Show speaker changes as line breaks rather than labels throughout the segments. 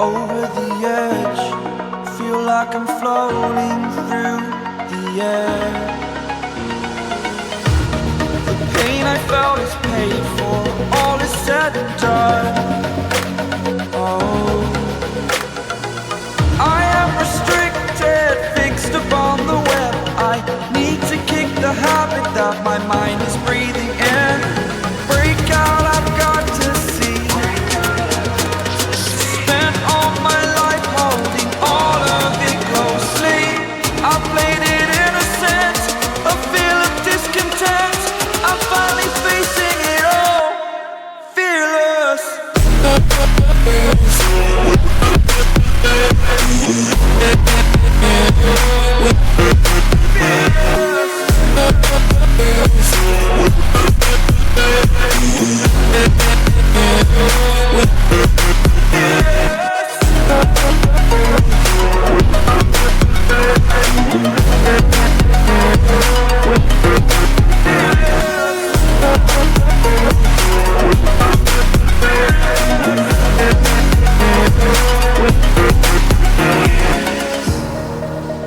over the edge. Feel like I'm floating through the air. The pain I felt is paid for, all is said and done. Oh, I am restricted, fixed upon the web. I need to kick the habit that my mind is breathing in. Break out, I've got to see. Spent all my life holding all of it closely. I played it innocent, a feel of discontent. I'm finally facing it all, fearless.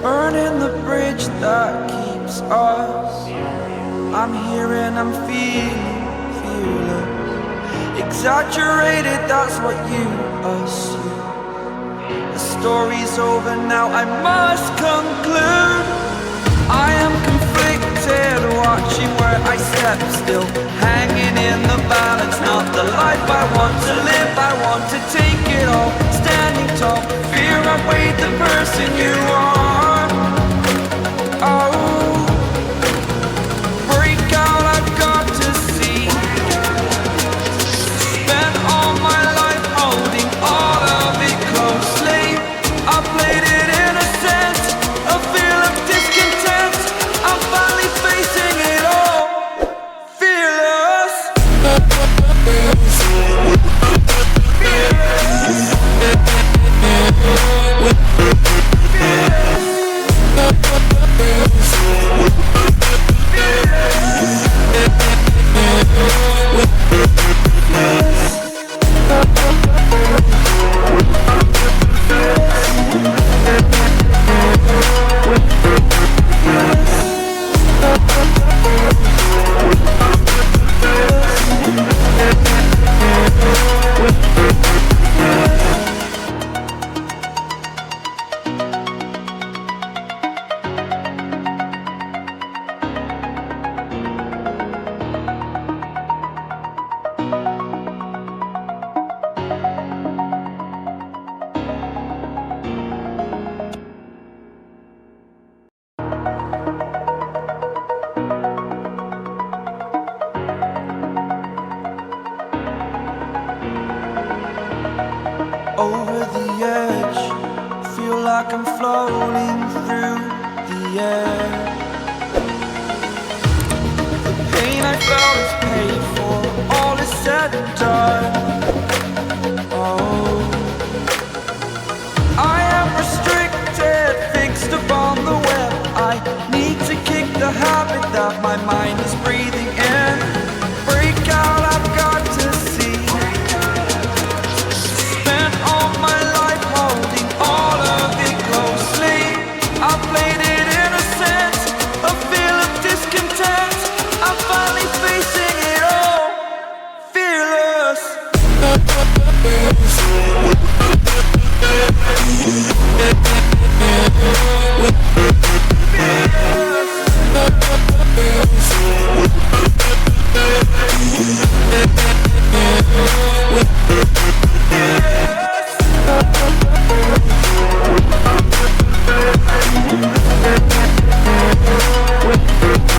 Burning the bridge that keeps us. I'm here and I'm feeling fearless. Exaggerated, that's what you assume. The story's over now, I must conclude. I am conflicted, watching where I step still, hanging in the balance. Not the life I want to live, I want to take it all. Standing tall, fear outweighed the person you are. Oh, break out, I've got to see. Spent all my life holding all of it closely. I played it innocent, a feel of discontent. I'm finally facing it all, fearless. Over the edge, feel like I'm floating through the air. The pain I felt is paid for, all is said and done. Oh, I am restricted, fixed upon the web. I need to kick the habit that my mind is breathing.